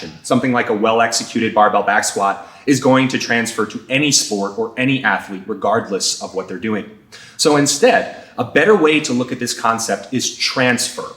action. Something like a well-executed barbell back squat is going to transfer to any sport or any athlete, regardless of what they're doing. So instead, a better way to look at this concept is transfer.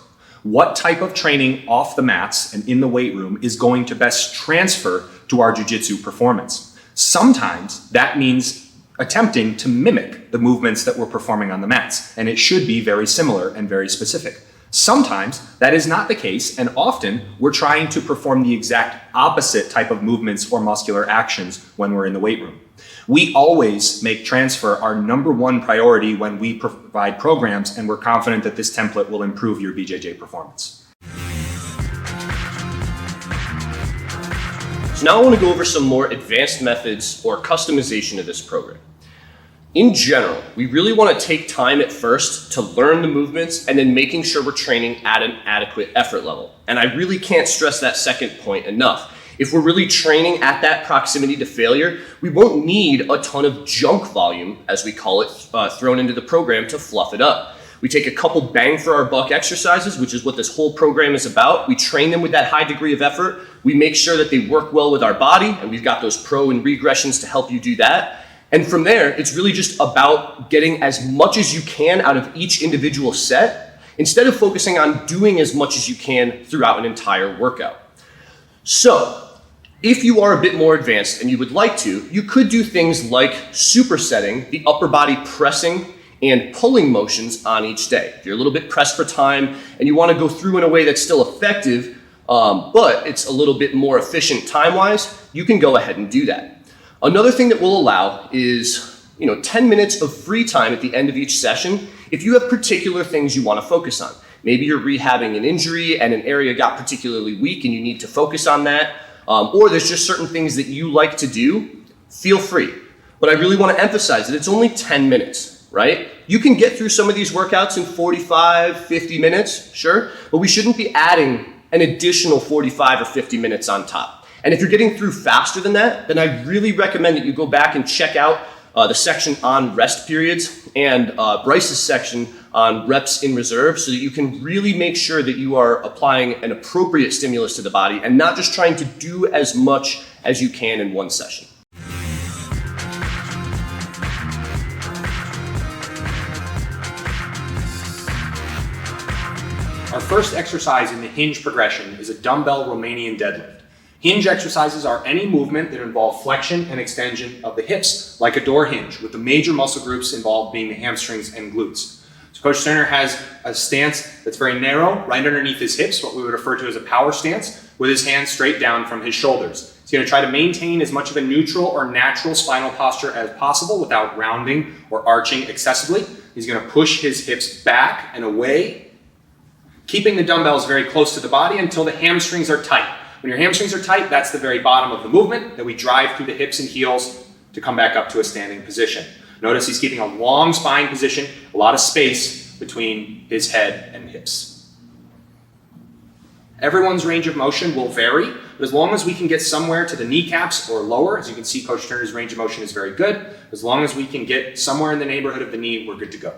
What type of training off the mats and in the weight room is going to best transfer to our jiu-jitsu performance? Sometimes that means attempting to mimic the movements that we're performing on the mats, and it should be very similar and very specific. Sometimes that is not the case, and often we're trying to perform the exact opposite type of movements or muscular actions when we're in the weight room. We always make transfer our number one priority when we provide programs, and we're confident that this template will improve your BJJ performance. So now I want to go over some more advanced methods or customization of this program. In general, we really want to take time at first to learn the movements and then making sure we're training at an adequate effort level. And I really can't stress that second point enough. If we're really training at that proximity to failure, we won't need a ton of junk volume, as we call it, thrown into the program to fluff it up. We take a couple bang for our buck exercises, which is what this whole program is about. We train them with that high degree of effort. We make sure that they work well with our body, and we've got those pro and regressions to help you do that. And from there, it's really just about getting as much as you can out of each individual set, instead of focusing on doing as much as you can throughout an entire workout. So, if you are a bit more advanced and you would like to, you could do things like supersetting the upper body pressing and pulling motions on each day. If you're a little bit pressed for time and you want to go through in a way that's still effective, but it's a little bit more efficient time-wise, you can go ahead and do that. Another thing that we'll allow is 10 minutes of free time at the end of each session if you have particular things you want to focus on. Maybe you're rehabbing an injury and an area got particularly weak and you need to focus on that, or there's just certain things that you like to do, feel free. But I really want to emphasize that it's only 10 minutes, right? You can get through some of these workouts in 45, 50 minutes, sure, but we shouldn't be adding an additional 45 or 50 minutes on top. And if you're getting through faster than that, then I really recommend that you go back and check out the section on rest periods and Bryce's section on reps in reserve, so that you can really make sure that you are applying an appropriate stimulus to the body and not just trying to do as much as you can in one session. Our first exercise in the hinge progression is a dumbbell Romanian deadlift. Hinge exercises are any movement that involve flexion and extension of the hips, like a door hinge, with the major muscle groups involved being the hamstrings and glutes. So Coach Sterner has a stance that's very narrow, right underneath his hips, what we would refer to as a power stance, with his hands straight down from his shoulders. He's going to try to maintain as much of a neutral or natural spinal posture as possible without rounding or arching excessively. He's going to push his hips back and away, keeping the dumbbells very close to the body until the hamstrings are tight. When your hamstrings are tight, that's the very bottom of the movement that we drive through the hips and heels to come back up to a standing position. Notice he's keeping a long spine position, a lot of space between his head and hips. Everyone's range of motion will vary, but as long as we can get somewhere to the kneecaps or lower, as you can see, Coach Turner's range of motion is very good. As long as we can get somewhere in the neighborhood of the knee, we're good to go.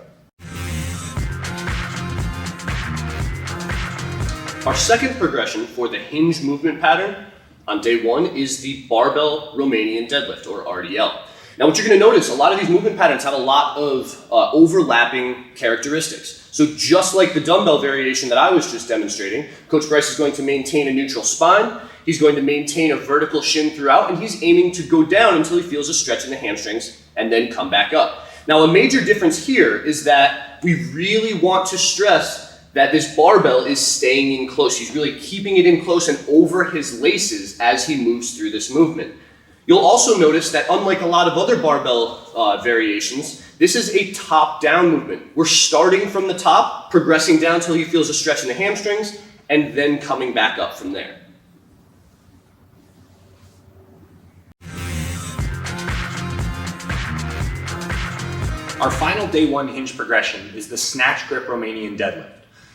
Our second progression for the hinge movement pattern on day one is the barbell Romanian deadlift, or RDL. Now what you're going to notice, a lot of these movement patterns have a lot of overlapping characteristics. So just like the dumbbell variation that I was just demonstrating, Coach Bryce is going to maintain a neutral spine, he's going to maintain a vertical shin throughout, and he's aiming to go down until he feels a stretch in the hamstrings and then come back up. Now a major difference here is that we really want to stress that this barbell is staying in close. He's really keeping it in close and over his laces as he moves through this movement. You'll also notice that unlike a lot of other barbell variations, this is a top-down movement. We're starting from the top, progressing down until he feels a stretch in the hamstrings, and then coming back up from there. Our final day one hinge progression is the snatch grip Romanian deadlift.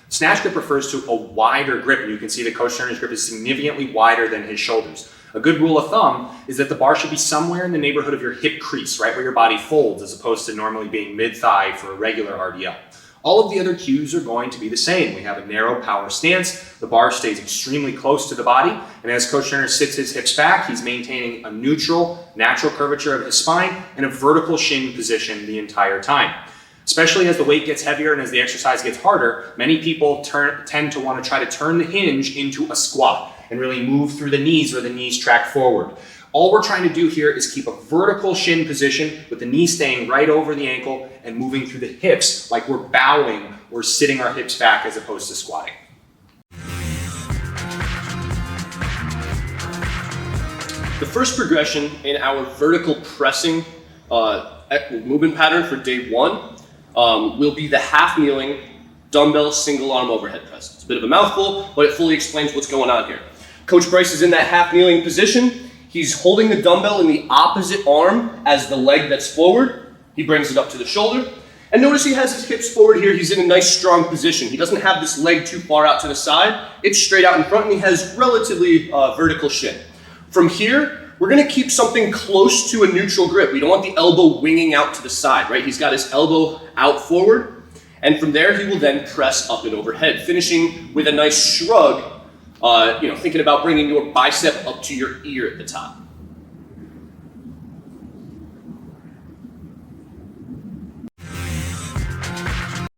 Snatch grip refers to a wider grip, and you can see that Coach Turner's grip is significantly wider than his shoulders. A good rule of thumb is that the bar should be somewhere in the neighborhood of your hip crease, right where your body folds, as opposed to normally being mid-thigh for a regular RDL. All of the other cues are going to be the same. We have a narrow power stance. The bar stays extremely close to the body. And as coach trainer sits his hips back, he's maintaining a neutral, natural curvature of his spine and a vertical shin position the entire time. Especially as the weight gets heavier and as the exercise gets harder, many people tend to want to try to turn the hinge into a squat and really move through the knees where the knees track forward. All we're trying to do here is keep a vertical shin position with the knee staying right over the ankle and moving through the hips like we're bowing or sitting our hips back as opposed to squatting. The first progression in our vertical pressing movement pattern for day one will be the half kneeling dumbbell single arm overhead press. It's a bit of a mouthful, but it fully explains what's going on here. Coach Bryce is in that half kneeling position. He's holding the dumbbell in the opposite arm as the leg that's forward. He brings it up to the shoulder. And notice he has his hips forward here. He's in a nice strong position. He doesn't have this leg too far out to the side. It's straight out in front and he has relatively vertical shin. From here, we're gonna keep something close to a neutral grip. We don't want the elbow winging out to the side, right? He's got his elbow out forward. And from there, he will then press up and overhead, finishing with a nice shrug, thinking about bringing your bicep up to your ear at the top.